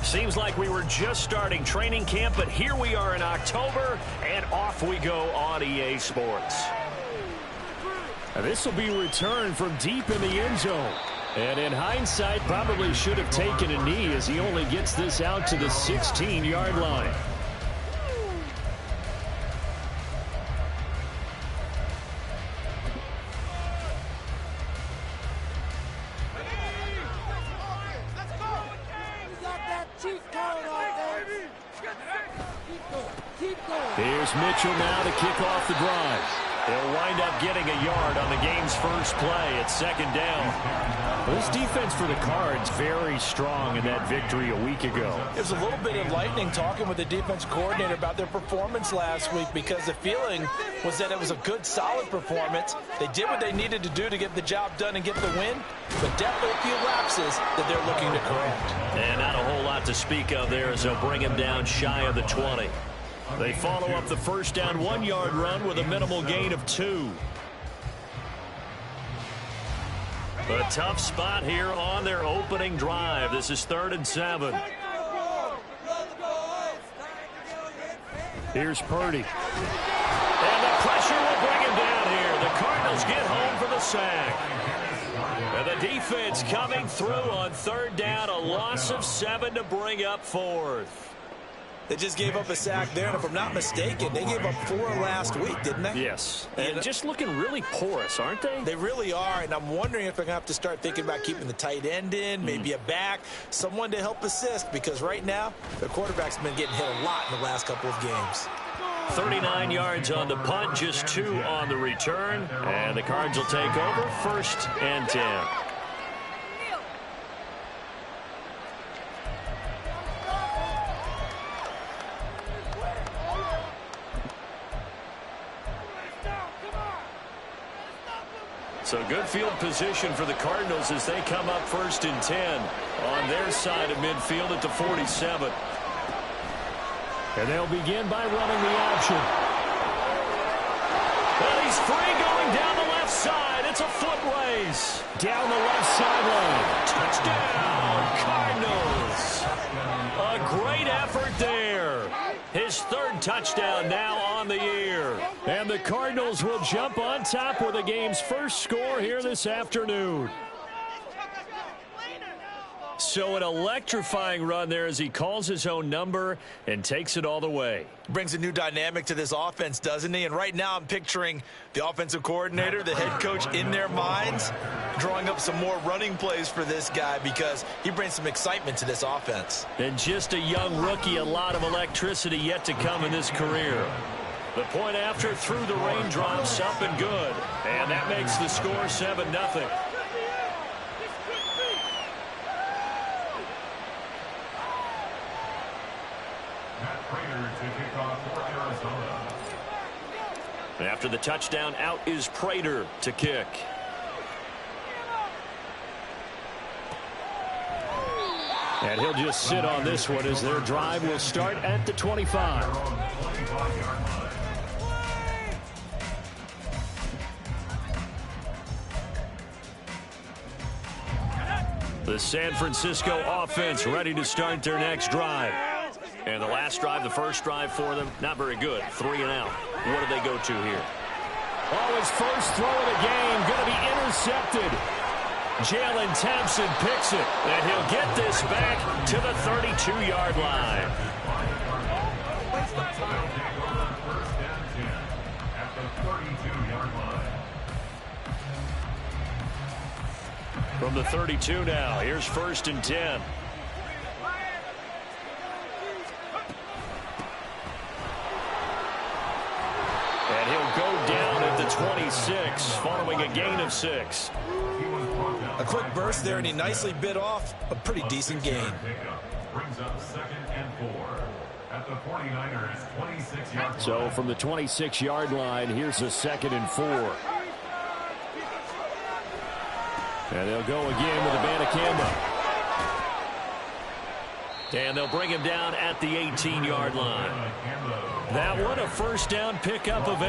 Seems like we were just starting training camp, but here we are in October, and off we go on EA Sports. This will be returned from deep in the end zone. And in hindsight, probably should have taken a knee as he only gets this out to the 16-yard line. Here's Mitchell now to kick off the drive. He'll wind up getting a yard on the game's first play at second down. This defense for the Cards very strong in that victory a week ago. It was a little bit enlightening talking with the defense coordinator about their performance last week because the feeling was that it was a good, solid performance. They did what they needed to do to get the job done and get the win, but definitely a few lapses that they're looking to correct. And not a whole lot to speak of there as they'll bring him down shy of the 20. They follow up the first down 1-yard run with a minimal gain of 2. A tough spot here on their opening drive. This is 3rd and 7. Here's Purdy. And the pressure will bring him down here. The Cardinals get home for the sack. And the defense coming through on 3rd down. A loss of 7 to bring up 4th. They just gave up a sack there, and if I'm not mistaken, they gave up 4 last week, didn't they? Yes. And just looking really porous, aren't they? They really are, and I'm wondering if they're going to have to start thinking about keeping the tight end in, maybe a back, someone to help assist, because right now, their quarterback's been getting hit a lot in the last couple of games. 39 yards on the punt, just 2 on the return, and the Cards will take over 1st and 10. So good field position for the Cardinals as they come up 1st and 10 on their side of midfield at the 47. And they'll begin by running the option. Well, he's free going down the left side. It's a foot race. Down the left sideline. Touchdown, Cardinals. A great effort there. His 3rd touchdown now on the year. And the Cardinals will jump on top with the game's first score here this afternoon. So an electrifying run there as he calls his own number and takes it all the way. Brings a new dynamic to this offense, doesn't he? And right now I'm picturing the offensive coordinator, the head coach in their minds, drawing up some more running plays for this guy because he brings some excitement to this offense. And just a young rookie, a lot of electricity yet to come in this career. The point after through the raindrops, up and good. And that makes the score 7-0. After the touchdown, out is Prater to kick. And he'll just sit on this one as their drive will start at the 25. The San Francisco offense ready to start their next drive. And the last drive, the first drive for them, not very good. 3 and out. What do they go to here? Oh, his first throw of the game going to be intercepted. Jalen Thompson picks it. And he'll get this back to the 32-yard line. From the 32 now, here's 1st and 10. And he'll go down at the 26 following a gain of 6. A quick burst there, and he nicely bit off a pretty decent gain. Brings up 2nd and 4 at the 49ers 26-yard line. So from the 26-yard line, here's a 2nd and 4. And they'll go again with Abanikanda. And they'll bring him down at the 18-yard line. That one, a first down pickup of 8.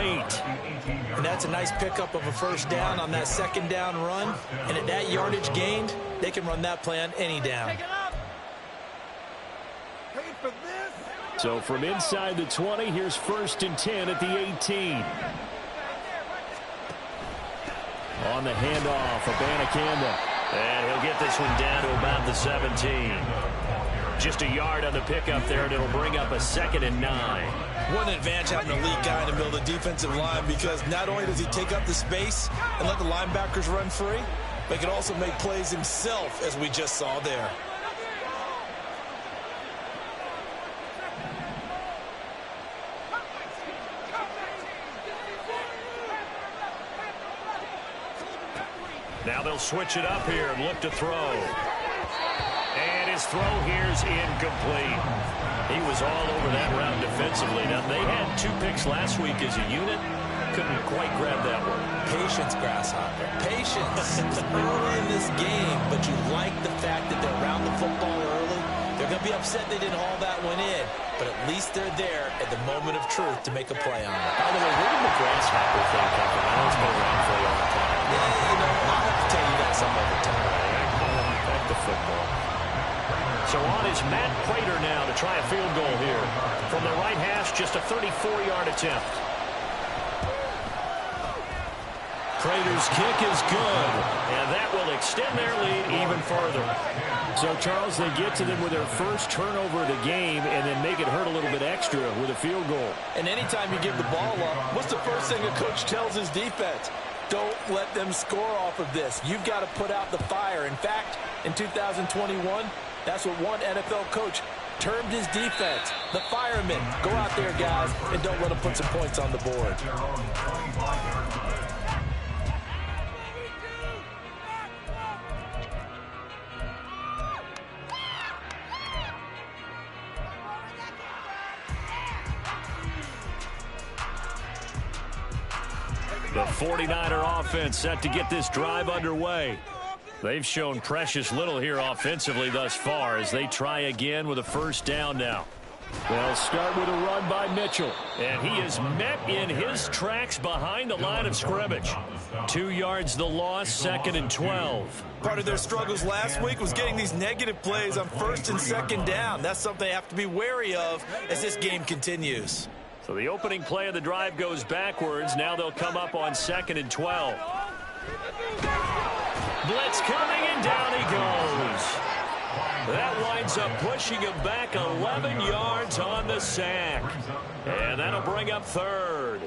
And that's a nice pickup of a first down on that second down run. And at that yardage gained, they can run that play on any down. So from inside the 20, here's 1st and 10 at the 18. On the handoff, Abanikanda. And he'll get this one down to about the 17. Just a yard on the pickup there, and it'll bring up a 2nd and 9. What an advantage having an elite guy in the middle of the defensive line, because not only does he take up the space and let the linebackers run free, but he can also make plays himself, as we just saw there. Now they'll switch it up here and look to throw. And his throw here's incomplete. He was all over that route defensively. Now, they had 2 picks last week as a unit. Couldn't quite grab that one. Patience, Grasshopper. Patience early in this game, but you like the fact that they're around the football early. They're going to be upset they didn't haul that one in, but at least they're there at the moment of truth to make a play on it. By the way, where did the Grasshopper thing come from? I know it's been around for a long time. Yeah, you know, I'll have to tell you that some other time. Back to football. So on is Matt Prater now to try a field goal here. From the right hash, just a 34-yard attempt. Prater's kick is good, and that will extend their lead even further. So, Charles, they get to them with their first turnover of the game and then make it hurt a little bit extra with a field goal. And anytime you give the ball up, what's the first thing a coach tells his defense? Don't let them score off of this. You've got to put out the fire. In fact, in 2021, that's what one NFL coach termed his defense, the firemen. Go out there, guys, and don't let them put some points on the board. The 49er offense set to get this drive underway. They've shown precious little here offensively thus far as they try again with a first down now. They'll start with a run by Mitchell. And he is met in his tracks behind the line of scrimmage. 2 yards the loss, 2nd and 12. Part of their struggles last week was getting these negative plays on 1st and 2nd down. That's something they have to be wary of as this game continues. So the opening play of the drive goes backwards. Now they'll come up on 2nd and 12. Blitz coming, and down he goes. That winds up pushing him back 11 yards on the sack. And that'll bring up 3rd.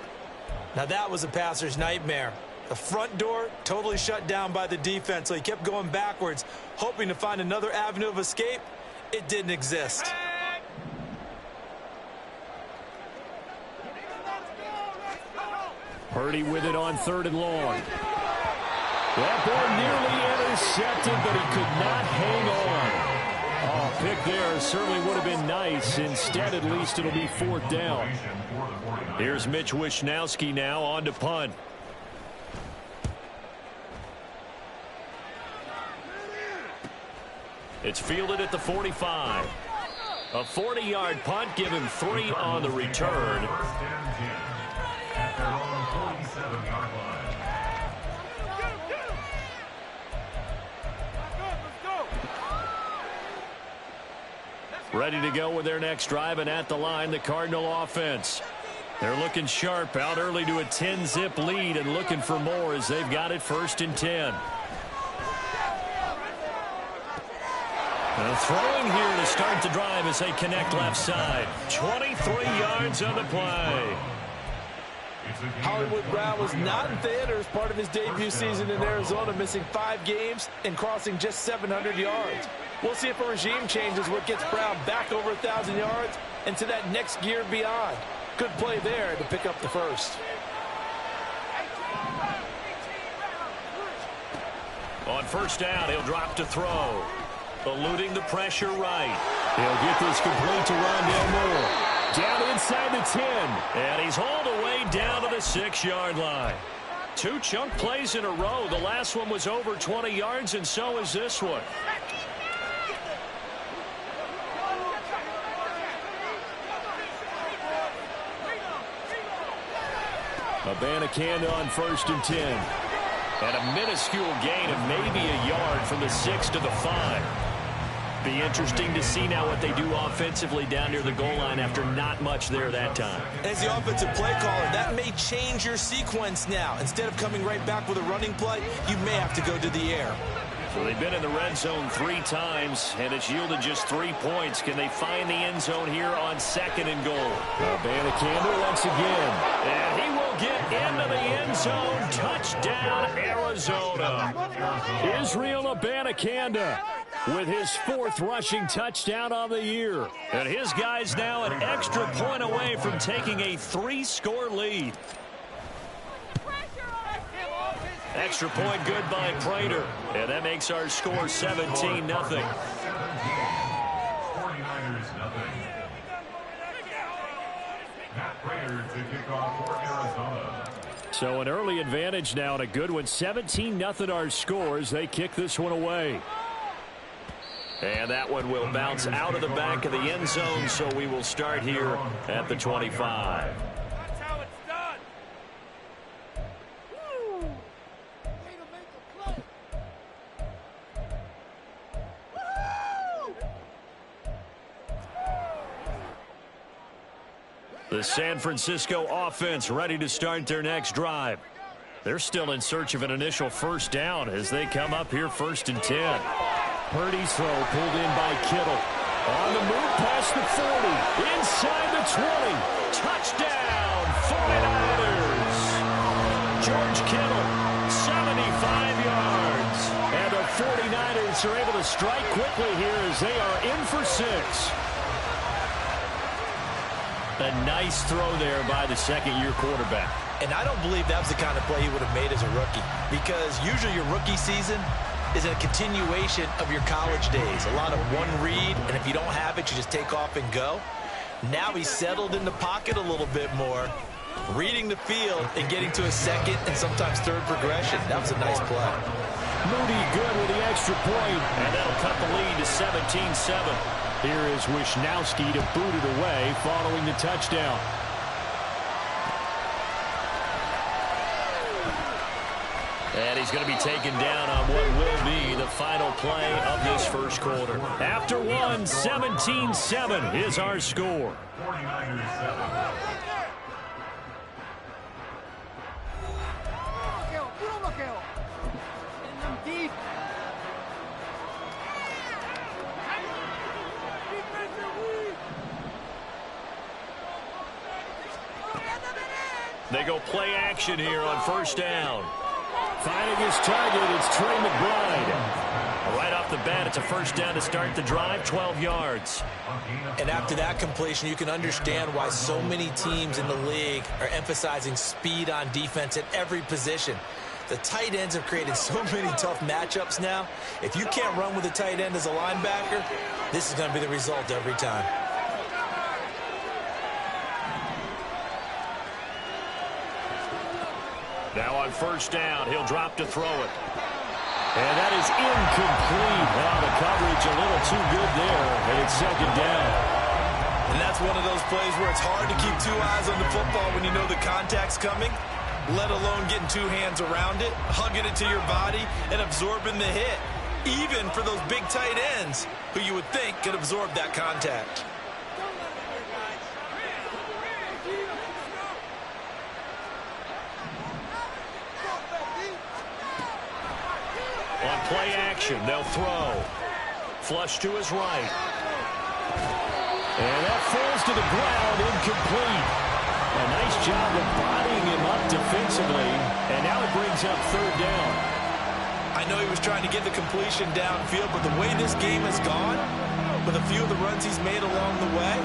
Now that was a passer's nightmare. The front door totally shut down by the defense, so he kept going backwards, hoping to find another avenue of escape. It didn't exist. Purdy with it on 3rd and long. That ball nearly intercepted, but he could not hang on. Oh, pick there certainly would have been nice. Instead, at least it'll be 4th down. Here's Mitch Wishnowski now on to punt. It's fielded at the 45. A 40-yard punt, give him 3 on the return. Ready to go with their next drive, and at the line, the Cardinal offense. They're looking sharp, out early to a 10-zip lead and looking for more as they've got it 1st and 10. Throwing here to start the drive as they connect left side. 23 yards on the play. Hollywood Brown was not in theater as part of his debut season in Arizona, missing 5 games and crossing just 700 yards. We'll see if a regime change is what gets Brown back over 1,000 yards and to that next gear beyond. Good play there to pick up the 1st. On 1st down, he'll drop to throw. Eluding the pressure right. He'll get this complete to Rondale Moore. Down inside the 10. And he's hauled away down to the 6-yard line. 2 chunk plays in a row. The last one was over 20 yards, and so is this one. Abanikanda on 1st and 10. And a minuscule gain of maybe a yard from the 6 to the 5. Be interesting to see now what they do offensively down near the goal line after not much there that time. As the offensive play caller, that may change your sequence now. Instead of coming right back with a running play, you may have to go to the air. So they've been in the red zone 3 times, and it's yielded just 3 points. Can they find the end zone here on 2nd and goal? Abanikanda once again. And he will get into the end zone. Touchdown, Arizona. Israel Abanikanda with his 4th rushing touchdown on the year. And his guys now an extra point away from taking a 3-score lead. Extra point good by Prater. And that makes our score 17-0. 49ers nothing. Matt Prater to kick off for Arizona. So an early advantage now and a good one. 17-0 our scores. They kick this one away. And that one will bounce out of the back of the end zone, so we will start here at the 25. That's how it's done. Woo! Way to make a play. The San Francisco offense ready to start their next drive. They're still in search of an initial first down as they come up here 1st and 10. Purdy's throw pulled in by Kittle. On the move past the 40. Inside the 20. Touchdown, 49ers. George Kittle, 75 yards. And the 49ers are able to strike quickly here as they are in for 6. A nice throw there by the 2nd-year quarterback. And I don't believe that was the kind of play he would have made as a rookie, because usually your rookie season is a continuation of your college days. A lot of one read, and if you don't have it, you just take off and go. Now he's settled in the pocket a little bit more, reading the field and getting to a 2nd and sometimes 3rd progression. That was a nice play. Moody good with the extra point. And that'll cut the lead to 17-7. Here is Wisnowski to boot it away following the touchdown. And he's going to be taken down on what will be the final play of this first quarter. After one, 17-7 is our score. 49ers 7. Deep. They go play action here on 1st down. Finding his target, it's Trey McBride. Right off the bat, it's a 1st down to start the drive, 12 yards. And after that completion, you can understand why so many teams in the league are emphasizing speed on defense at every position. The tight ends have created so many tough matchups now. If you can't run with a tight end as a linebacker, this is going to be the result every time. Now on 1st down, he'll drop to throw it. And that is incomplete. Well, the coverage a little too good there, and it's 2nd down. And that's one of those plays where it's hard to keep 2 eyes on the football when you know the contact's coming, let alone getting 2 hands around it, hugging it to your body, and absorbing the hit, even for those big tight ends who you would think could absorb that contact. On play action, they'll throw. Flush to his right. And that falls to the ground, incomplete. A nice job of bodying him up defensively, and now it brings up 3rd down. I know he was trying to get the completion downfield, but the way this game has gone, with a few of the runs he's made along the way,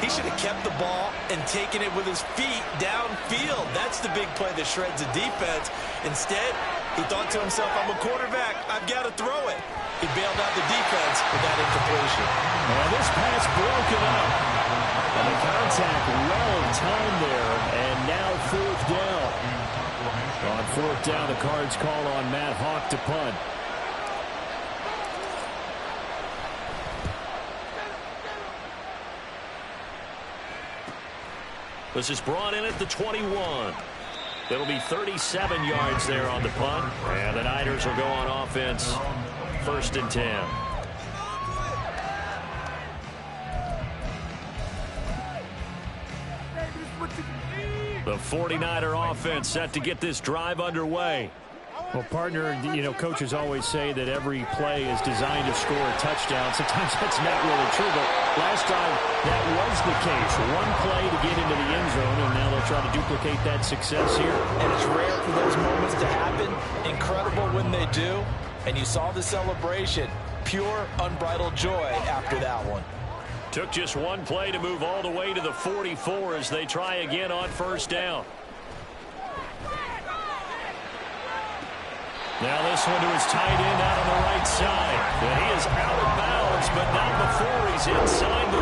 he should have kept the ball and taken it with his feet downfield. That's the big play that shreds the defense. Instead, he thought to himself, I'm a quarterback, I've got to throw it. He bailed out the defense with that incompletion. And this pass broken up. And the contact well timed there, and now 4th down. On 4th down, the Cards call on Matt Hawk to punt. This is brought in at the 21. It'll be 37 yards there on the punt. And the Niners will go on offense. 1st and 10. The 49er offense set to get this drive underway. Well, partner, coaches always say that every play is designed to score a touchdown. Sometimes that's not really true, but last time that was the case. One play to get into the end zone, and now they'll try to duplicate that success here. And it's rare for those moments to happen. Incredible when they do. And you saw the celebration. Pure, unbridled joy after that one. Took just one play to move all the way to the 44 as they try again on first down. Now this one to his tight end out on the right side. And he is out of bounds, but not before he's inside the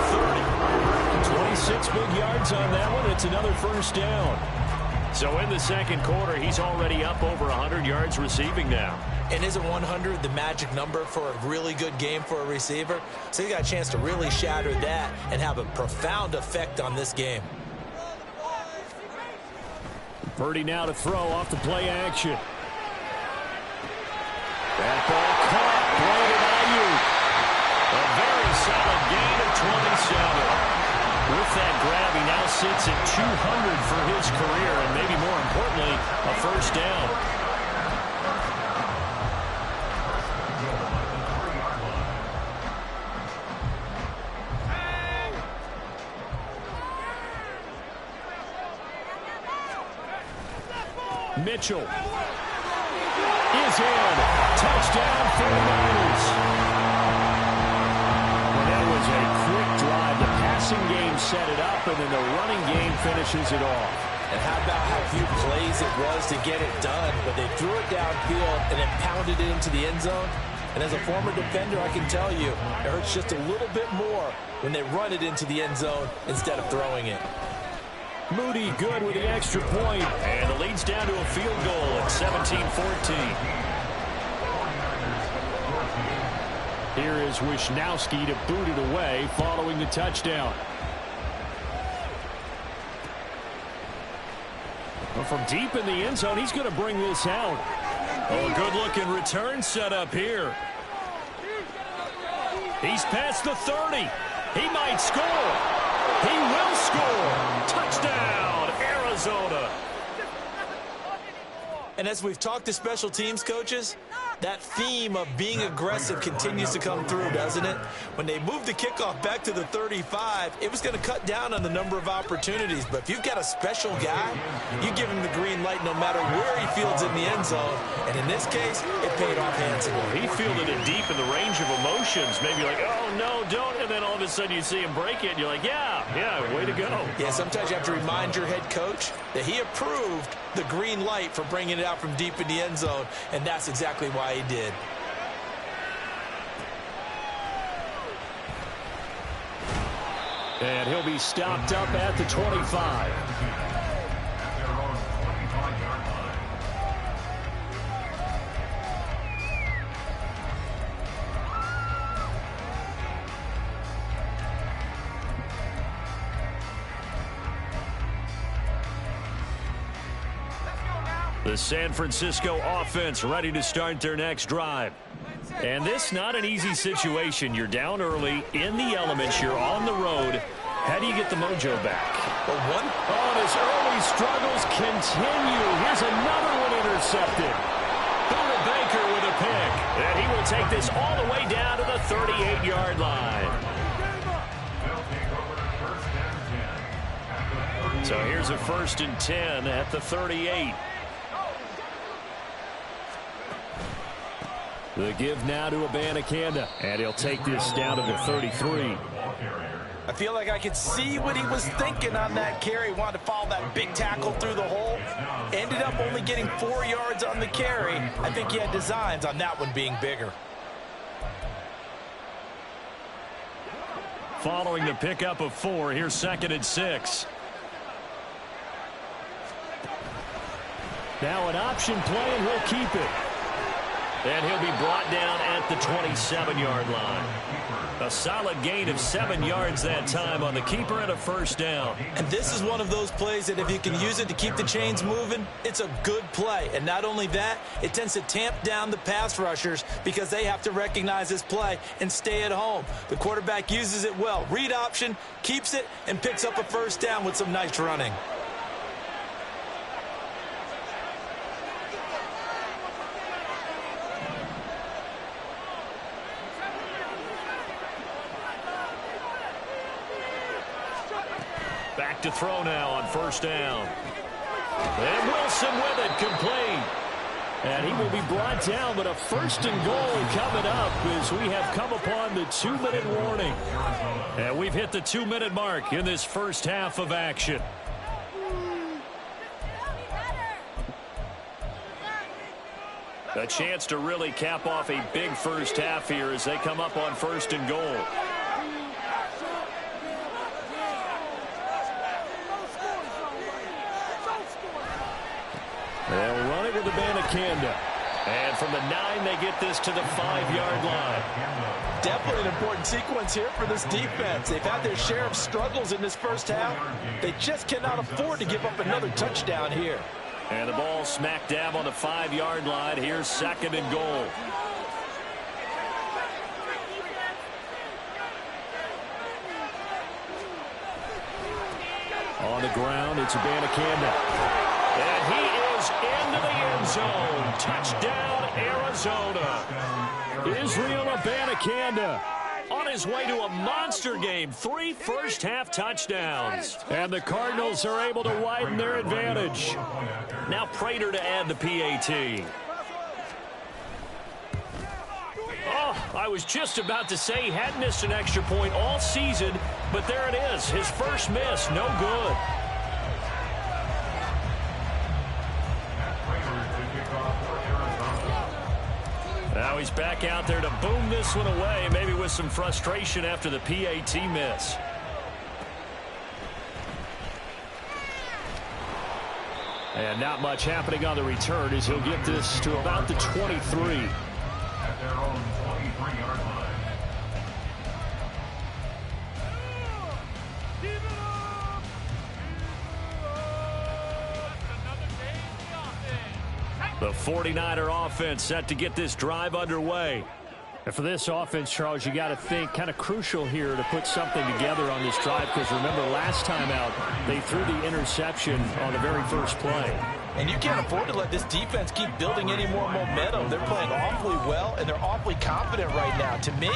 30. 26 big yards on that one. It's another first down. So in the second quarter, he's already up over 100 yards receiving now. And isn't 100 the magic number for a really good game for a receiver? So he got a chance to really shatter that and have a profound effect on this game. Purdy now to throw off the play action. That ball caught, bladed Ayuk. A very solid gain of 27. With that grab, he now sits at 200 for his career, and maybe more importantly, a first down. Mitchell is in. Touchdown 49ers. Well, that was a quick drive. The passing game set it up, and then the running game finishes it off. And how about how few plays it was to get it done, but they threw it downfield and then pounded it into the end zone. And as a former defender, I can tell you, it hurts just a little bit more when they run it into the end zone instead of throwing it. Moody good with the extra point. And the lead's down to a field goal at 17-14. Here is Wisnowski to boot it away following the touchdown. Well, from deep in the end zone, he's going to bring this out. Oh, a good-looking return set up here. He's past the 30. He might score. He will score. Touchdown, Arizona. And as we've talked to special teams coaches, that theme of being aggressive continues to come through, doesn't it? When they moved the kickoff back to the 35, it was going to cut down on the number of opportunities. But if you've got a special guy, you give him the green light no matter where he fields in the end zone. And in this case, it paid off handsomely. He fielded it deep in the range of emotions. Maybe like, oh, no, don't. And then all of a sudden you see him break it, and you're like, yeah, way to go. Yeah, sometimes you have to remind your head coach that he approved the green light for bringing it out from deep in the end zone, and that's exactly why he did. And he'll be stopped up at the 25. The San Francisco offense ready to start their next drive. And this not an easy situation. You're down early, in the elements, you're on the road. How do you get the mojo back? Well, his early struggles continue. Here's another one intercepted. Buda Baker with a pick. And he will take this all the way down to the 38-yard line. So here's a 1st and 10 at the 38. The give now to Abanikanda, and he'll take this down to the 33. I feel like I could see what he was thinking on that carry. Wanted to follow that big tackle through the hole. Ended up only getting 4 yards on the carry. I think he had designs on that one being bigger. Following the pickup of 4, here's 2nd and 6. Now an option play, and we'll keep it. And he'll be brought down at the 27-yard line. A solid gain of 7 yards that time on the keeper and a 1st down. And this is one of those plays that if you can use it to keep the chains moving, it's a good play. And not only that, it tends to tamp down the pass rushers because they have to recognize this play and stay at home. The quarterback uses it well. Read option, keeps it, and picks up a 1st down with some nice running. Back to throw now on first down. And Wilson with it, complete. And he will be brought down, but a first and goal coming up as we have come upon the 2-minute warning. And we've hit the 2-minute mark in this first half of action. A chance to really cap off a big first half here as they come up on first and goal. They'll run it with the Abanikanda. And from the 9, they get this to the 5-yard line. Definitely an important sequence here for this defense. They've had their share of struggles in this first half. They just cannot afford to give up another touchdown here. And the ball smack dab on the 5-yard line. Here's second and goal. On the ground, it's Abanikanda. And he is into the end zone. Touchdown, Arizona. Israel Abanikanda On his way to a monster game. 3 first-half touchdowns. And the Cardinals are able to widen their advantage. Now Prater to add the PAT. Oh, I was just about to say he hadn't missed an extra point all season, but there it is. His first miss, no good. Now he's back out there to boom this one away, maybe with some frustration after the PAT miss. And not much happening on the return as he'll get this to about the 23. At their own 23-yard line. The 49er offense set to get this drive underway. And for this offense, Charles, you got to think kind of crucial here to put something together on this drive, because remember last time out they threw the interception on the very first play. And you can't afford to let this defense keep building any more momentum. They're playing awfully well, and they're awfully confident right now. To me,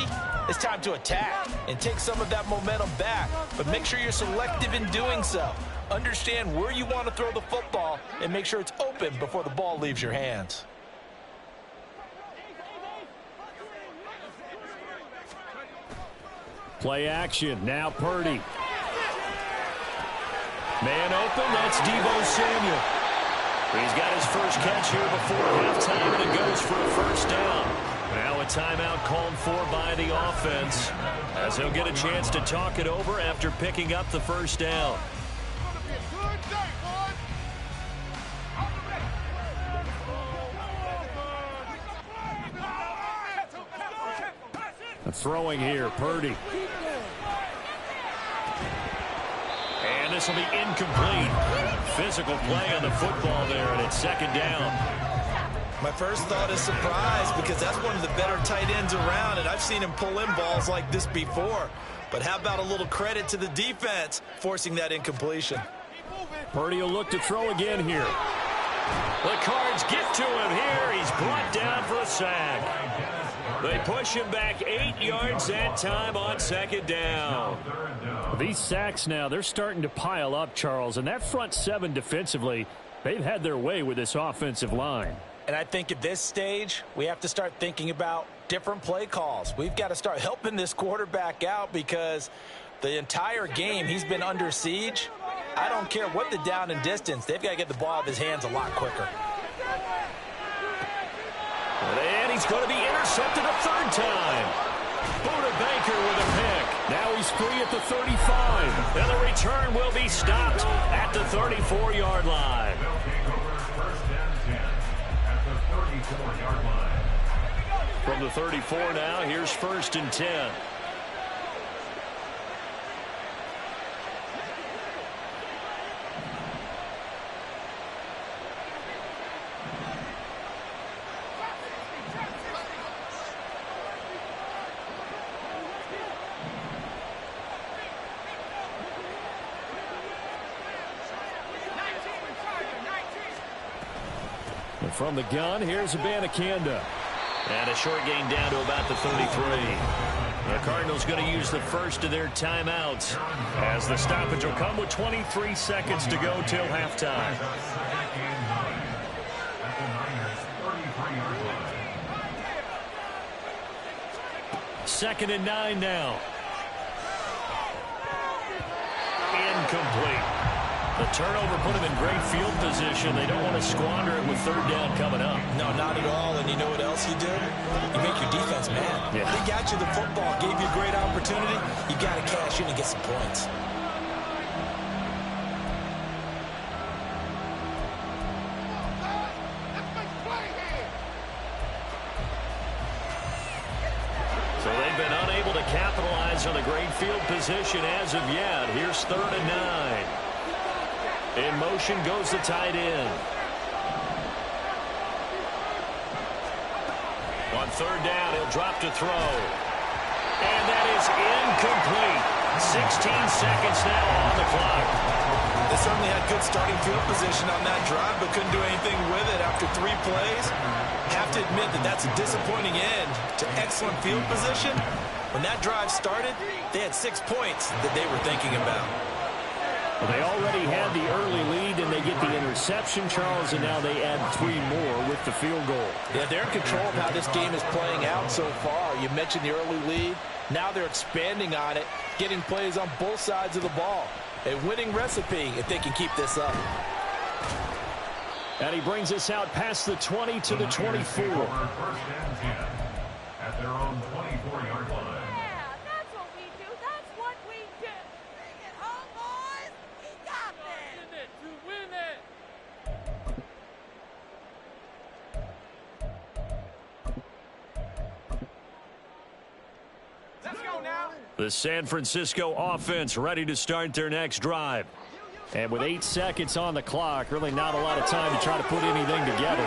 it's time to attack and take some of that momentum back, but make sure you're selective in doing so. Understand where you want to throw the football and make sure it's open before the ball leaves your hands. Play action. Now Purdy. Man open, that's Deebo Samuel. He's got his first catch here before halftime, and it goes for a first down. Now a timeout called for by the offense, as he'll get a chance to talk it over after picking up the first down. Throwing here, Purdy. And this will be incomplete. Physical play on the football there, and it's second down. My first thought is surprise, because that's one of the better tight ends around, and I've seen him pull in balls like this before. But how about a little credit to the defense forcing that incompletion? Purdy will look to throw again here. The Cards get to him here. He's brought down for a sack. They push him back 8 yards that time on second down. These sacks now, they're starting to pile up, Charles. And that front seven defensively, they've had their way with this offensive line. And I think at this stage, we have to start thinking about different play calls. We've got to start helping this quarterback out, because the entire game he's been under siege. I don't care what the down and distance. They've got to get the ball out of his hands a lot quicker. And he's going to be intercepted a third time. Buda Baker with a pick. Now he's free at the 35. And the return will be stopped at the 34-yard line. They'll take over first and 10 at the 34-yard line. From the 34 now, here's first and 10. From the gun, here's Abanikanda. And a short gain down to about the 33. The Cardinals going to use the first of their timeouts as the stoppage will come with 23 seconds to go till halftime. Second and 9 now. Incomplete. The turnover put them in great field position. They don't want to squander it with third down coming up. No, not at all. And you know what else you do? You make your defense mad. Yeah. They got you the football, gave you a great opportunity. You got to cash in and get some points. So they've been unable to capitalize on a great field position as of yet. Here's third and 9. In motion goes the tight end. On third down, he'll drop to throw. And that is incomplete. 16 seconds now on the clock. They certainly had good starting field position on that drive, but couldn't do anything with it after 3 plays. Have to admit that that's a disappointing end to excellent field position. When that drive started, they had 6 points that they were thinking about. Well, they already had the early lead, and they get the interception, Charles, and now they add 3 more with the field goal. Yeah, they're in control of how this game is playing out so far. You mentioned the early lead. Now they're expanding on it, getting plays on both sides of the ball. A winning recipe if they can keep this up. And he brings us out past the 20 to the 24. First and 10 at their own 24-yard line. Yeah, that's what we do. That's what we do. Bring it home, boys. We got this. In it to win it. Let's go now. The San Francisco offense ready to start their next drive. And with 8 seconds on the clock, really not a lot of time to try to put anything together.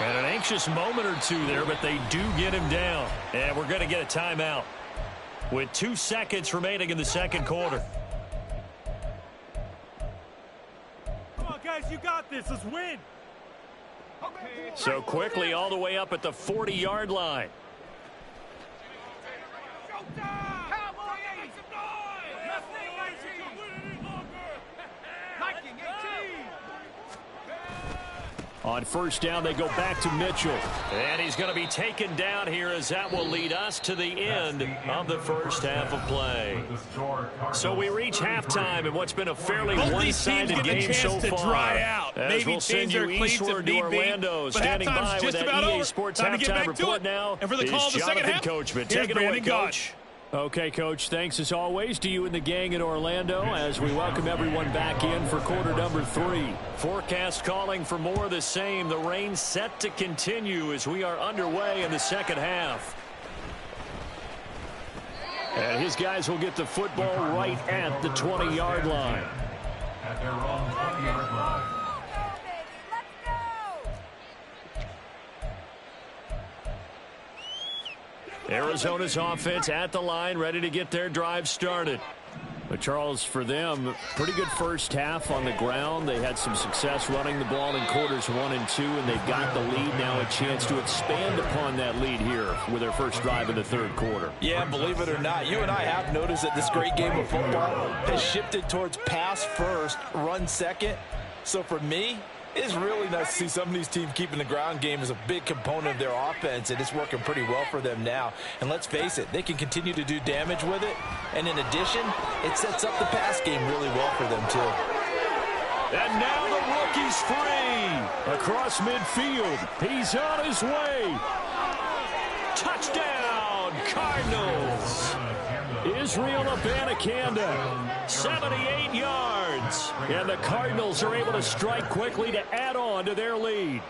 And an anxious moment or two there, but they do get him down. And we're going to get a timeout with 2 seconds remaining in the second quarter. Come on, guys, you got this. Let's win. So quickly all the way up at the 40-yard line. On first down, they go back to Mitchell. And he's going to be taken down here as that will lead us to the end of the first half of play. So we reach halftime in what's been a fairly one-sided game so far. As we'll send you eastward to Orlando. Standing by with that EA Sports halftime report now is Jonathan Coachman. Take it away, Coach. Okay, Coach, thanks as always to you and the gang in Orlando as we welcome everyone back in for quarter number 3. Forecast calling for more of the same. The rain set to continue as we are underway in the second half. And his guys will get the football right at the 20-yard line. At their own 20-yard line. Arizona's offense at the line, ready to get their drive started. But Charles, for them, pretty good first half on the ground. They had some success running the ball in quarters 1 and 2, and they've got the lead now, a chance to expand upon that lead here with their first drive in the third quarter. Yeah, believe it or not, you and I have noticed that this great game of football has shifted towards pass first, run second. So for me, it's really nice to see some of these teams keeping the ground game as a big component of their offense, and it's working pretty well for them now. And let's face it, they can continue to do damage with it. And in addition, it sets up the pass game really well for them, too. And now the rookie's free. Across midfield, he's on his way. Touchdown, Cardinals. Israel Abanikanda, 78 yards. and the Cardinals are able to strike quickly to add on to their lead.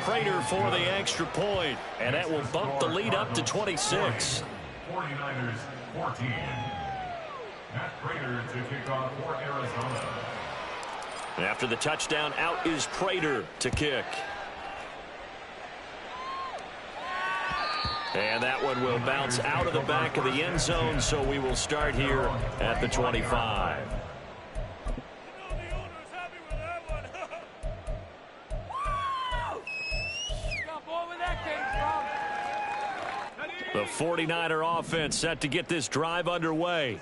Prater for the extra point, and that will bump the lead up to 26. 49ers 14. Matt Prater to kick off for Arizona. After the touchdown, out is Prater to kick. And that one will bounce out of the back of the end zone, so we will start here at the 25. Got more where that came from. The 49er offense set to get this drive underway.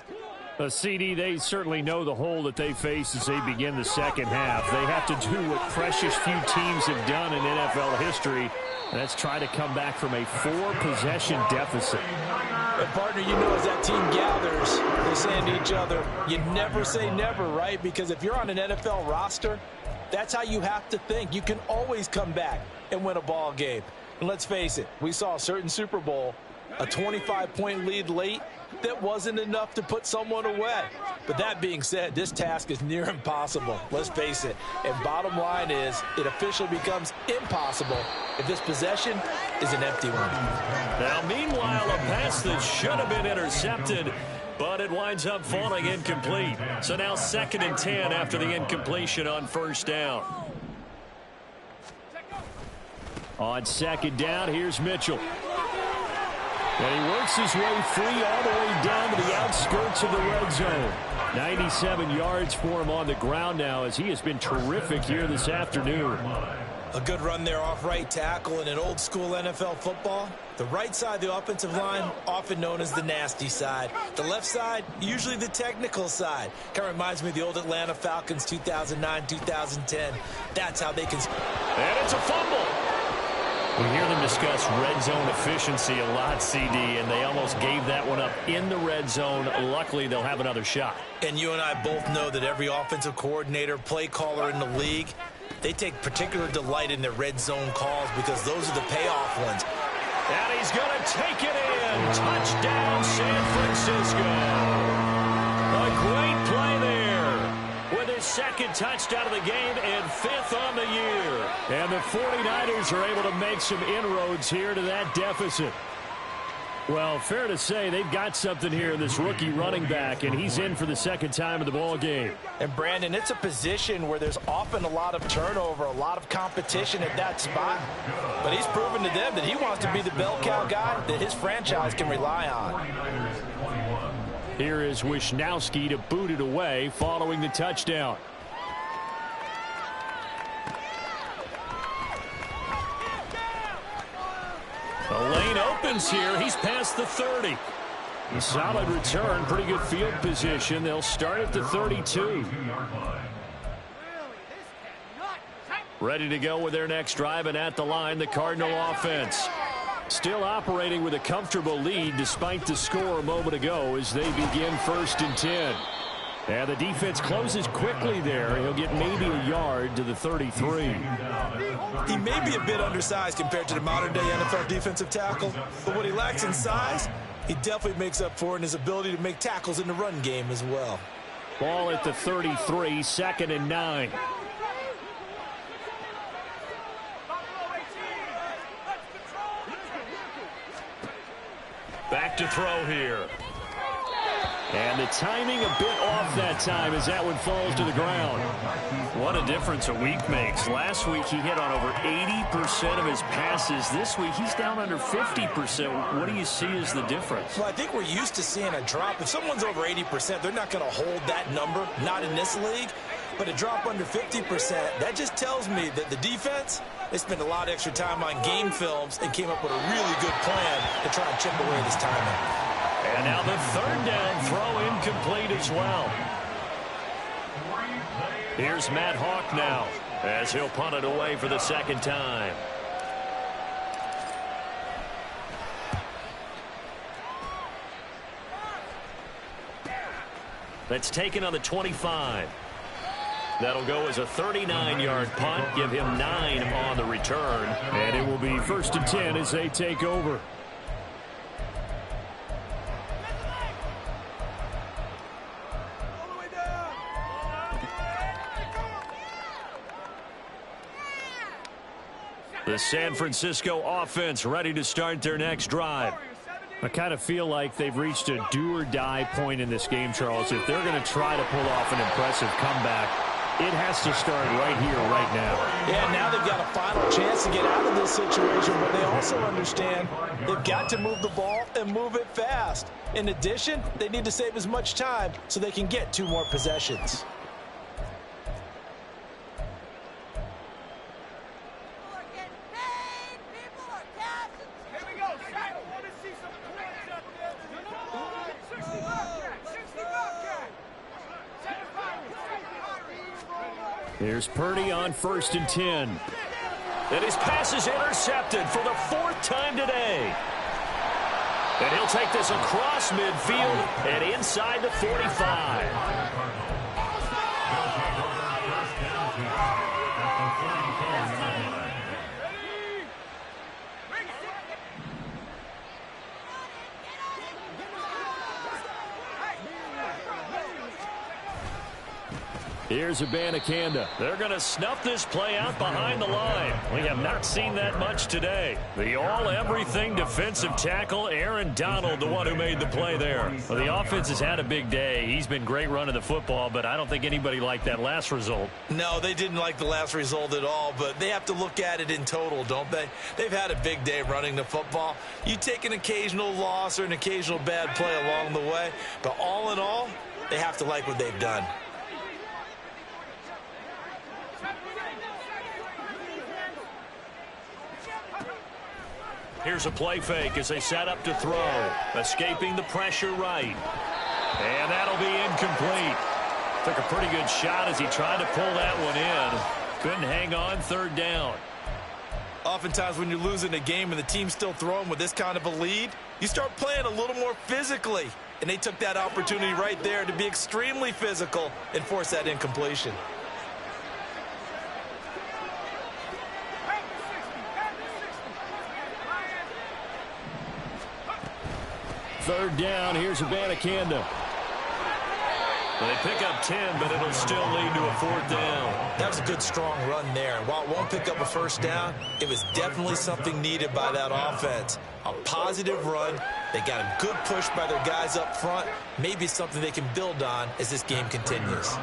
CD, they certainly know the hole that they face as they begin the second half. They have to do what precious few teams have done in NFL history. That's try to come back from a 4-possession deficit. And partner, you know, as that team gathers, they're saying to each other, you never say never, right? Because if you're on an NFL roster, that's how you have to think. You can always come back and win a ball game. And let's face it, we saw a certain Super Bowl, a 25-point lead late, that wasn't enough to put someone away. But that being said, this task is near impossible. Let's face it. And bottom line is, it officially becomes impossible if this possession is an empty one. Now, meanwhile, a pass that should have been intercepted, but it winds up falling incomplete. So now 2nd and 10 after the incompletion on 1st down. On 2nd down, here's Mitchell. And he works his way free all the way down to the outskirts of the red zone. 97 yards for him on the ground now as he has been terrific here this afternoon. A good run there off right tackle in an old school NFL football. The right side of the offensive line, often known as the nasty side. The left side, usually the technical side. Kind of reminds me of the old Atlanta Falcons 2009-2010. That's how they can... And it's a fumble. We hear them discuss red zone efficiency a lot, CD, and they almost gave that one up in the red zone. Luckily, they'll have another shot. And you and I both know that every offensive coordinator, play caller in the league, they take particular delight in their red zone calls because those are the payoff ones. And he's going to take it in. Touchdown, San Francisco. A great play there with his 2nd touchdown of the game and 5th on the year. And the 49ers are able to make some inroads here to that deficit. Well, fair to say they've got something here in this rookie running back, and he's in for the 2nd time of the ball game. And Brandon, it's a position where there's often a lot of turnover, a lot of competition at that spot. But he's proven to them that he wants to be the bell cow guy that his franchise can rely on. Here is Wishnowski to boot it away following the touchdown. The lane opens here. He's past the 30. A solid return, pretty good field position. They'll start at the 32. Ready to go with their next drive, and at the line, the Cardinal offense. Still operating with a comfortable lead despite the score a moment ago as they begin 1st and 10. And the defense closes quickly there. He'll get maybe a yard to the 33. He may be a bit undersized compared to the modern-day NFL defensive tackle, but what he lacks in size, he definitely makes up for in his ability to make tackles in the run game as well. Ball at the 33, 2nd and 9. Back to throw here. And the timing a bit off that time as that one falls to the ground. What a difference a week makes. Last week he hit on over 80% of his passes. This week he's down under 50%. What do you see as the difference? Well, I think we're used to seeing a drop. If someone's over 80%, they're not going to hold that number, not in this league. But a drop under 50%, that just tells me that the defense, they spent a lot of extra time on game films and came up with a really good plan to try and chip away this timing. And now the 3rd down throw incomplete as well. Here's Matt Hawk now as he'll punt it away for the 2nd time. That's taken on the 25. That'll go as a 39-yard punt, give him 9 on the return. And it will be 1st and 10 as they take over. The San Francisco offense ready to start their next drive. I kind of feel like they've reached a do-or-die point in this game, Charles. If they're going to try to pull off an impressive comeback, it has to start right here, right now. Yeah, now they've got a final chance to get out of this situation, but they also understand they've got to move the ball and move it fast. In addition, they need to save as much time so they can get 2 more possessions. Here's Purdy on 1st and 10. And his pass is intercepted for the 4th time today. And he'll take this across midfield and inside the 45. Here's Abanikanda. They're going to snuff this play out behind the line. We have not seen that much today. The all-everything defensive tackle, Aaron Donald, the one who made the play there. Well, the offense has had a big day. He's been great running the football, but I don't think anybody liked that last result. No, they didn't like the last result at all, but they have to look at it in total, don't they? They've had a big day running the football. You take an occasional loss or an occasional bad play along the way, but all in all, they have to like what they've done. Here's a play fake as they set up to throw. Escaping the pressure right. And that'll be incomplete. Took a pretty good shot as he tried to pull that one in. Couldn't hang on, 3rd down. Oftentimes when you're losing a game and the team's still throwing with this kind of a lead, you start playing a little more physically. And they took that opportunity right there to be extremely physical and force that incompletion. 3rd down. Here's Abanikanda. They pick up 10, but it'll still lead to a 4th down. That was a good, strong run there. While it won't pick up a 1st down, it was definitely something needed by that offense. A positive run. They got a good push by their guys up front. Maybe something they can build on as this game continues.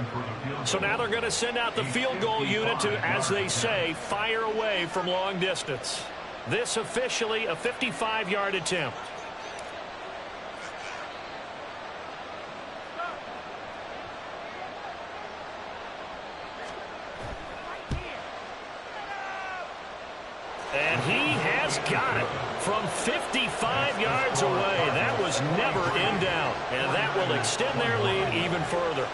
So now they're going to send out the field goal unit to, as they say, fire away from long distance. This officially a 55-yard attempt. And he has got it from 55 yards away. That was never in doubt. And that will extend their lead even further.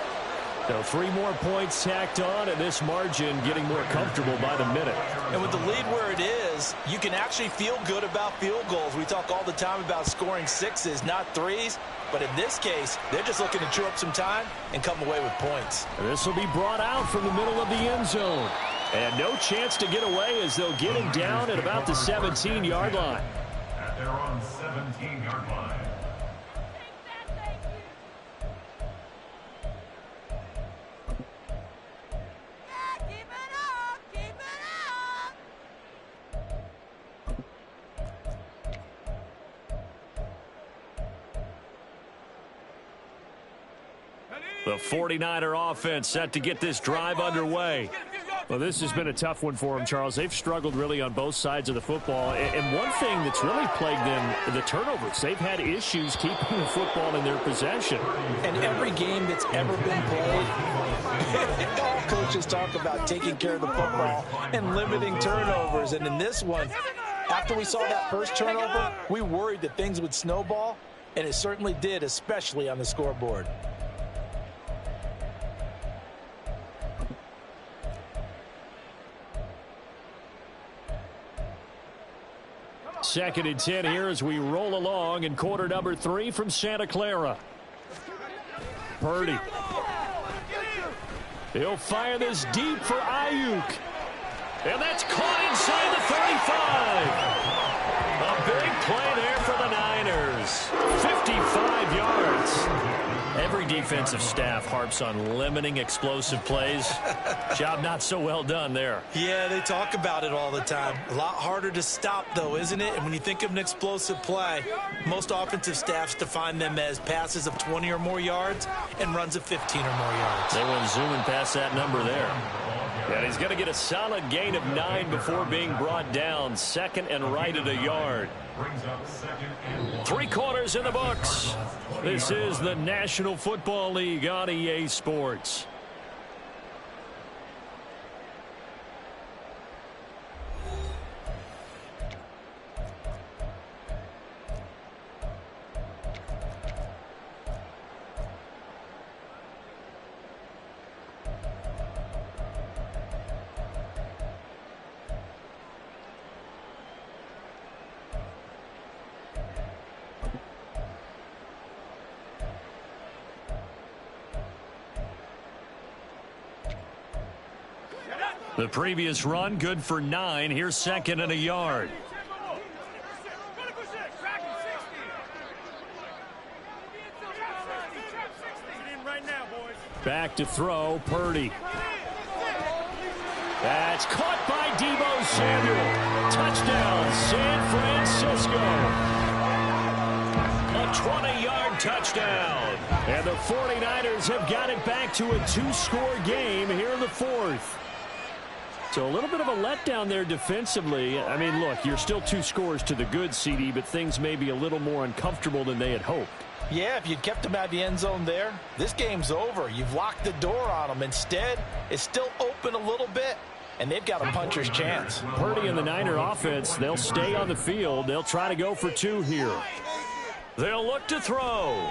So 3 more points tacked on, and this margin getting more comfortable by the minute. And with the lead where it is, you can actually feel good about field goals. We talk all the time about scoring 6s, not 3s. But in this case, they're just looking to chew up some time and come away with points. This will be brought out from the middle of the end zone. And no chance to get away as they'll get him down at about the 17-yard line. At their own 17-yard line. The 49er offense set to get this drive underway. Well, this has been a tough one for them, Charles. They've struggled really on both sides of the football. And one thing that's really plagued them, the turnovers. They've had issues keeping the football in their possession. And every game that's ever been played, all coaches talk about taking care of the football and limiting turnovers. And in this one, after we saw that first turnover, we worried that things would snowball, and it certainly did, especially on the scoreboard. 2nd and 10 here as we roll along in quarter number 3 from Santa Clara. Purdy. He'll fire this deep for Ayuk. And that's caught inside the 35. A big play there for the Niners. 55 yards. Every defensive staff harps on limiting explosive plays. Job not so well done there. Yeah, they talk about it all the time. A lot harder to stop, though, isn't it? And when you think of an explosive play, most offensive staffs define them as passes of 20 or more yards and runs of 15 or more yards. They went zooming past that number there. And he's going to get a solid gain of 9 before being brought down. 2nd and right at a yard. 3 quarters in the books. This is the National Football League on EA Sports. The previous run good for 9. Here's second and a yard. Back to throw, Purdy. That's caught by Deebo Samuel. Touchdown, San Francisco. A 20-yard touchdown. And the 49ers have got it back to a 2-score game here in the fourth. So a little bit of a letdown there defensively. I mean, look, you're still 2 scores to the good, CD, but things may be a little more uncomfortable than they had hoped. Yeah, if you'd kept them out of the end zone there, this game's over. You've locked the door on them. Instead, it's still open a little bit, and they've got a puncher's chance. Purdy and the Niner offense, they'll stay on the field. They'll try to go for 2 here. They'll look to throw.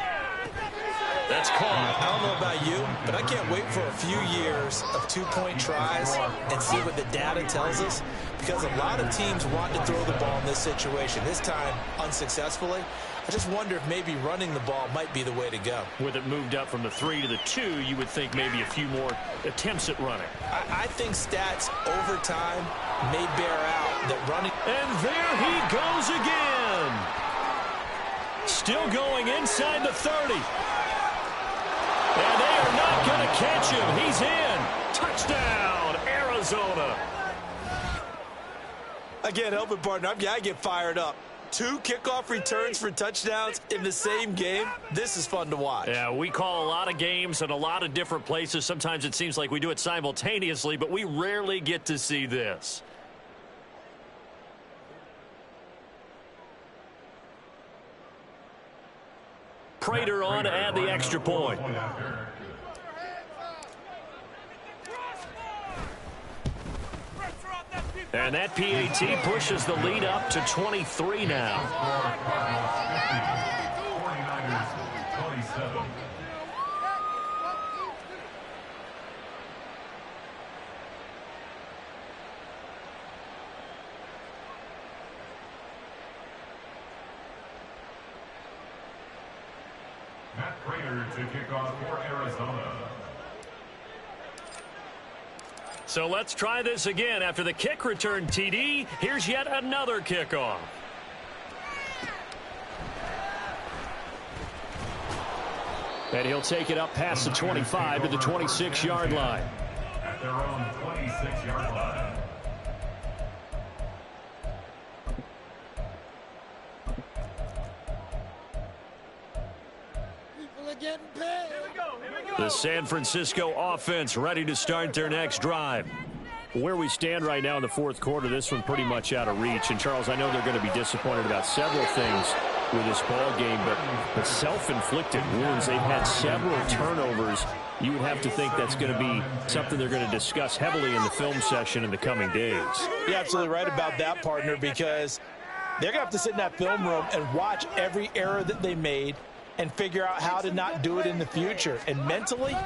That's caught. I don't know about you, but I can't wait for a few years of 2-point tries and see what the data tells us, because a lot of teams want to throw the ball in this situation. This time, unsuccessfully. I just wonder if maybe running the ball might be the way to go. With it moved up from the 3 to the 2, you would think maybe a few more attempts at running. I think stats over time may bear out that running. And there he goes again. Still going inside the 30. And they are not going to catch him. He's in. Touchdown, Arizona. Again, help partner. I get fired up. 2 kickoff returns for touchdowns in the same game. This is fun to watch. Yeah, we call a lot of games in a lot of different places. Sometimes it seems like we do it simultaneously, but we rarely get to see this. Prater on to add the extra point. And that PAT pushes the lead up to 23 now. 49ers 27. Matt Prater to kick off for Arizona. So let's try this again. After the kick return TD, here's yet another kickoff. And he'll take it up past the 25 to the 26-yard line. At their own 26-yard line. People are getting paid. Here we go. The San Francisco offense ready to start their next drive. Where we stand right now in the fourth quarter, this one pretty much out of reach. And, Charles, I know they're going to be disappointed about several things with this ball game, but self-inflicted wounds. They've had several turnovers. You would have to think that's going to be something they're going to discuss heavily in the film session in the coming days. You're absolutely right about that, partner, because they're going to have to sit in that film room and watch every error that they made and figure out how to not do it in the future. And mentally,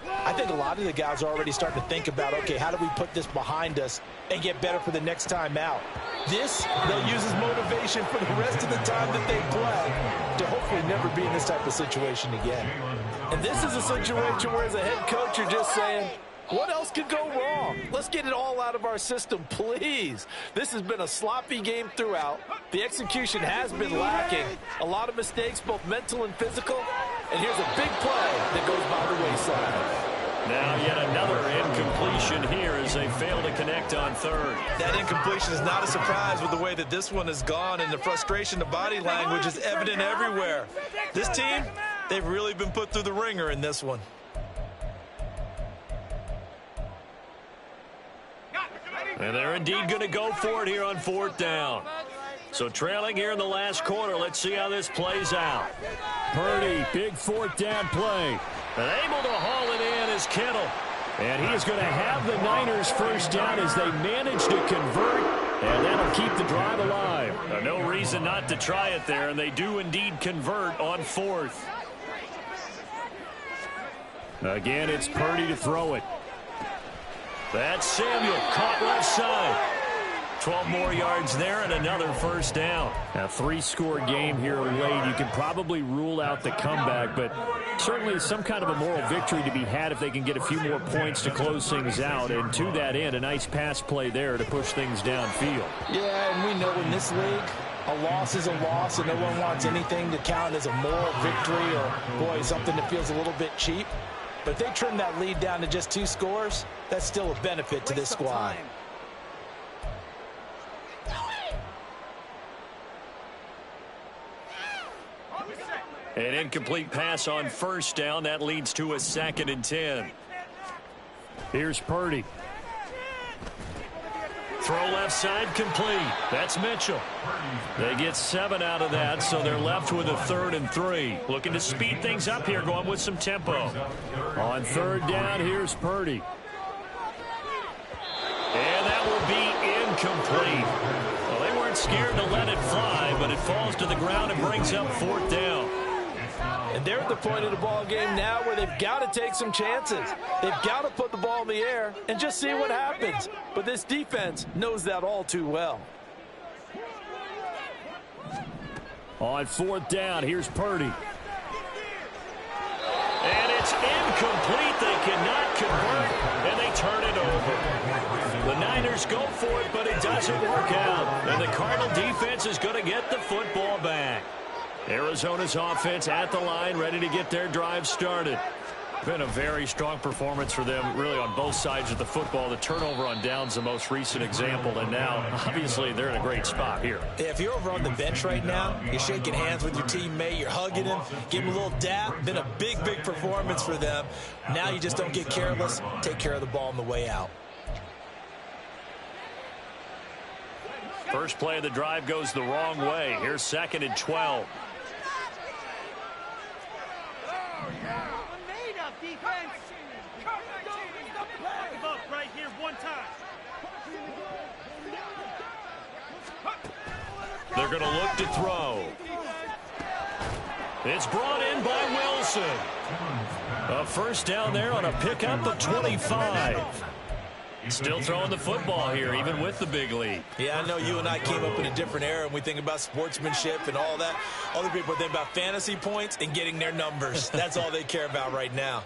I think a lot of the guys are already starting to think about, okay, how do we put this behind us and get better for the next time out? This, they'll use as motivation for the rest of the time that they play to hopefully never be in this type of situation again. And this is a situation where, as a head coach, you're just saying, what else could go wrong? Let's get it all out of our system, please. This has been a sloppy game throughout. The execution has been lacking. A lot of mistakes, both mental and physical. And here's a big play that goes by the wayside. Now yet another incompletion here as they fail to connect on third. That incompletion is not a surprise with the way that this one has gone, and the frustration, the body language is evident everywhere. This team, they've really been put through the ringer in this one. And they're indeed going to go for it here on fourth down. So trailing here in the last quarter, let's see how this plays out. Purdy, big fourth down play. And able to haul it in is Kittle. And he is going to have the Niners first down as they manage to convert. And that'll keep the drive alive. No reason not to try it there, and they do indeed convert on fourth. Again, it's Purdy to throw it. That's Samuel, caught left side. 12 more yards there and another first down. A 3-score game here late. You can probably rule out the comeback, but certainly some kind of a moral victory to be had if they can get a few more points to close things out. And to that end, a nice pass play there to push things downfield. Yeah, and we know in this league, a loss is a loss, and no one wants anything to count as a moral victory or, boy, something that feels a little bit cheap. But if they trim that lead down to just 2 scores, that's still a benefit to this squad. An incomplete pass on first down. That leads to a 2nd and 10. Here's Purdy. Throw left side complete. That's Mitchell. They get 7 out of that, so they're left with a 3rd and 3. Looking to speed things up here, going with some tempo. On 3rd down, here's Purdy. And that will be incomplete. Well, they weren't scared to let it fly, but it falls to the ground and brings up 4th down. And they're at the point of the ball game now where they've got to take some chances. They've got to put the ball in the air and just see what happens. But this defense knows that all too well. On 4th down, here's Purdy. And it's incomplete. They cannot convert, and they turn it over. The Niners go for it, but it doesn't work out. And the Cardinal defense is going to get the football back. Arizona's offense at the line, ready to get their drive started. Been a very strong performance for them, really, on both sides of the football. The turnover on downs, the most recent example, and now, obviously, they're in a great spot here. Yeah, if you're over on the bench right now, you're shaking hands with your teammate, you're hugging him, give him a little dap. Been a big, big performance for them. Now you just don't get careless. Take care of the ball on the way out. First play of the drive goes the wrong way. Here's 2nd and 12. They're going to look to throw. It's brought in by Wilson. A first down there on a pickup of 25. Still throwing the football here, even with the big lead. Yeah, I know you and I came up in a different era, and we think about sportsmanship and all that. Other people think about fantasy points and getting their numbers. That's all they care about right now.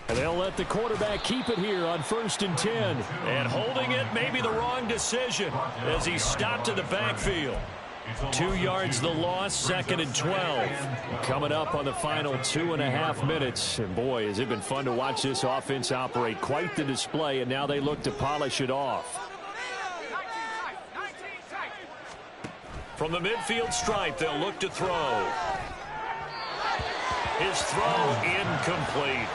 And they'll let the quarterback keep it here on 1st and 10. And holding it may be the wrong decision as he stopped in the backfield. 2 yards the loss, 2nd and 12. Coming up on the final 2.5 minutes. And boy, has it been fun to watch this offense operate. Quite the display, and now they look to polish it off. From the midfield stripe, they'll look to throw. His throw incomplete.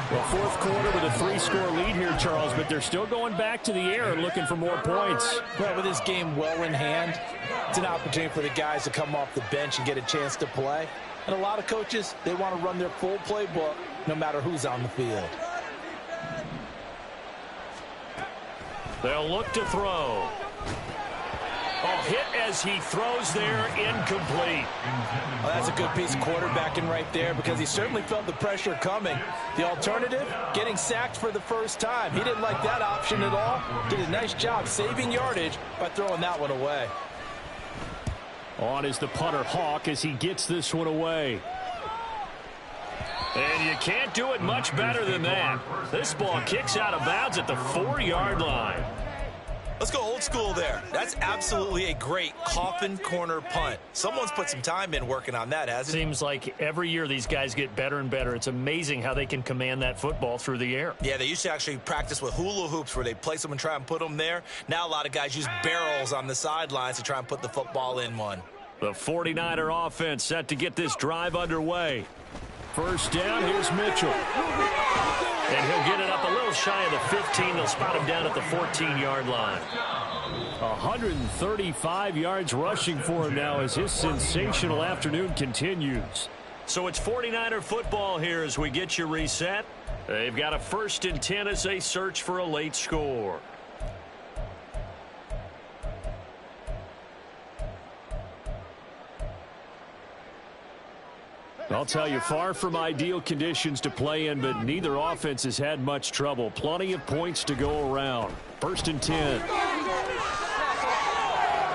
Well, 4th quarter with a 3-score lead here, Charles, but they're still going back to the air and looking for more points. Well, with this game well in hand, it's an opportunity for the guys to come off the bench and get a chance to play. And a lot of coaches, they want to run their full playbook no matter who's on the field. They'll look to throw. Oh, hit as he throws there, incomplete. Well, that's a good piece of quarterbacking right there because he certainly felt the pressure coming. The alternative, getting sacked for the first time. He didn't like that option at all. Did a nice job saving yardage by throwing that one away. On is the punter, Hawk, as he gets this one away. And you can't do it much better than that. This ball kicks out of bounds at the 4-yard line. Let's go old school there. That's absolutely a great coffin corner punt. Someone's put some time in working on that, hasn't it? Seems like every year these guys get better and better. It's amazing how they can command that football through the air. Yeah, they used to actually practice with hula hoops where they place them and try and put them there. Now a lot of guys use barrels on the sidelines to try and put the football in one. The 49er offense set to get this drive underway. First down, here's Mitchell. And he'll get it up a little shy of the 15. They'll spot him down at the 14-yard line. 135 yards rushing for him now as his sensational afternoon continues. So it's 49er football here as we get you reset. They've got a 1st and 10 as they search for a late score. I'll tell you, far from ideal conditions to play in, but neither offense has had much trouble. Plenty of points to go around. 1st and 10.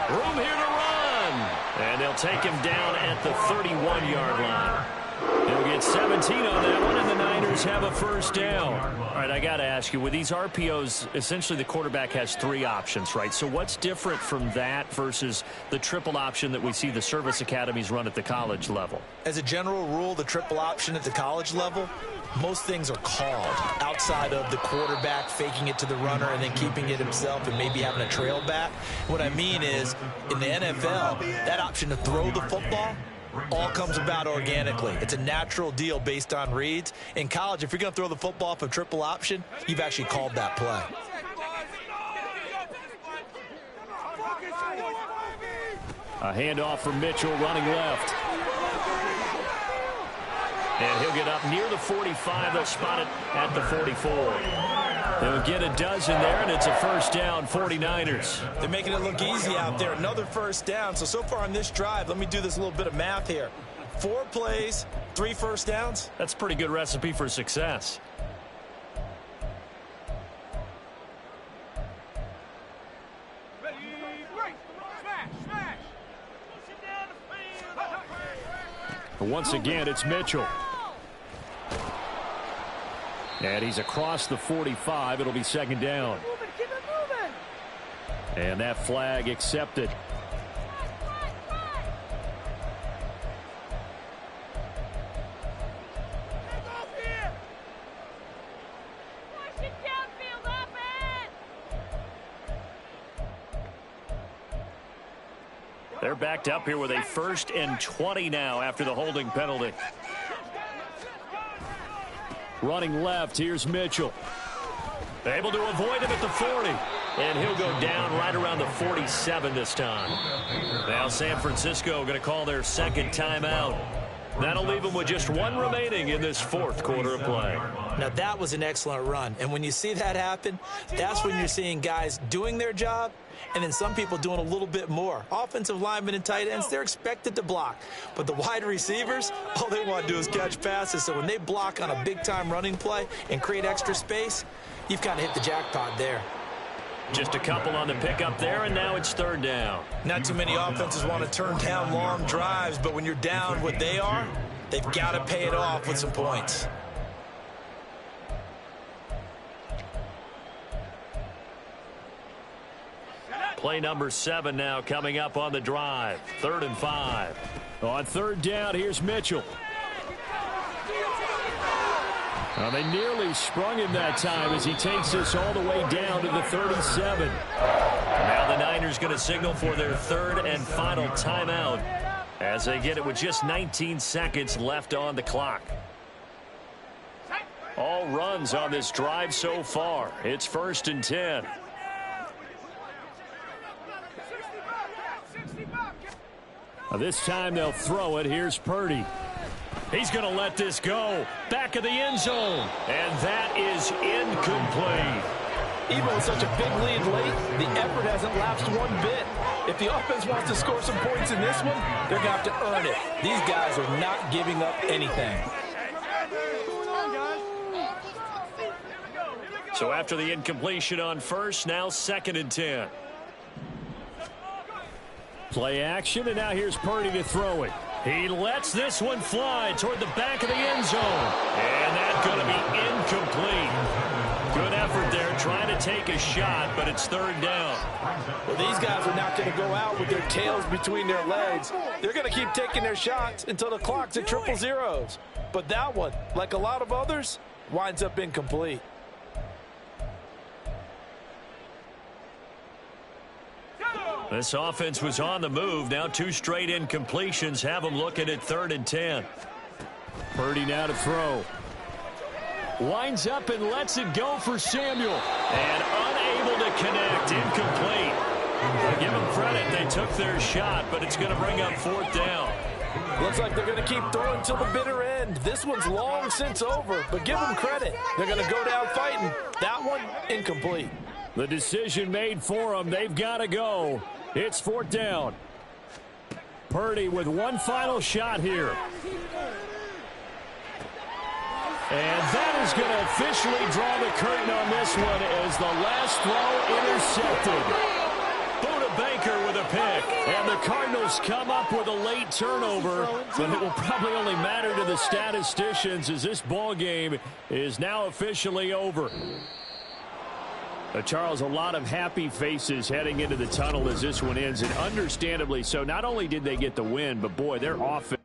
Room here to run. And they'll take him down at the 31-yard line. He'll get 17 on that one, and the Niners have a 1st down. All right, I got to ask you, with these RPOs, essentially the quarterback has 3 options, right? So what's different from that versus the triple option that we see the service academies run at the college level? As a general rule, the triple option at the college level, most things are called outside of the quarterback faking it to the runner and then keeping it himself and maybe having a trail back. What I mean is, in the NFL, that option to throw the football all comes about organically. It's a natural deal based on reads. In college, if you're going to throw the football for triple option, you've actually called that play. A handoff from Mitchell running left. And he'll get up near the 45. They'll spot it at the 44. They'll get a dozen there, and it's a 1st down, 49ers. They're making it look easy out there. Another 1st down. So far on this drive, let me do this little bit of math here. 4 plays, 3 1st downs. That's a pretty good recipe for success. Once again, it's Mitchell. And he's across the 45. It'll be 2nd down. And that flag accepted. They're backed up here with a 1st and 20 now after the holding penalty. Running left, here's Mitchell. Able to avoid him at the 40. And he'll go down right around the 47 this time. Now San Francisco going to call their 2nd timeout. That'll leave them with just 1 remaining in this 4th quarter of play. Now that was an excellent run. And when you see that happen, that's when you're seeing guys doing their job and then some people doing a little bit more. Offensive linemen and tight ends, they're expected to block. But the wide receivers, all they want to do is catch passes. So when they block on a big-time running play and create extra space, you've kind of hit the jackpot there. Just a couple on the pickup there, and now it's 3rd down. Not too many offenses want to turn down long drives, but when you're down what they are, they've got to pay it off with some points. Play number 7 now coming up on the drive. 3rd and 5. On 3rd down, here's Mitchell. Well, they nearly sprung him that time as he takes this all the way down to the 37. Now the Niners going to signal for their 3rd and final timeout as they get it with just 19 seconds left on the clock. All runs on this drive so far. It's 1st and 10. This time they'll throw it. Here's Purdy. He's going to let this go. Back of the end zone. And that is incomplete. Even with such a big lead late, the effort hasn't lapsed one bit. If the offense wants to score some points in this one, they're going to have to earn it. These guys are not giving up anything. So after the incompletion on 1st, now 2nd and 10. Play action, and now here's Purdy to throw it. He lets this one fly toward the back of the end zone. And that's going to be incomplete. Good effort there, trying to take a shot, but it's 3rd down. Well, these guys are not going to go out with their tails between their legs. They're going to keep taking their shots until the clock's at 000. But that one, like a lot of others, winds up incomplete. This offense was on the move. Now 2 straight incompletions have them looking at 3rd and 10. Purdy now to throw. Winds up and lets it go for Samuel. And unable to connect. Incomplete. Give them credit. They took their shot, but it's going to bring up 4th down. Looks like they're going to keep throwing till the bitter end. This one's long since over, but give them credit. They're going to go down fighting. That one, incomplete. The decision made for them. They've got to go. It's 4th down. Purdy with one final shot here. And that is going to officially draw the curtain on this one as the last throw intercepted. Buda Baker with a pick. And the Cardinals come up with a late turnover, but it will probably only matter to the statisticians as this ball game is now officially over. Charles, a lot of happy faces heading into the tunnel as this one ends, and understandably so. Not only did they get the win, but boy, their offense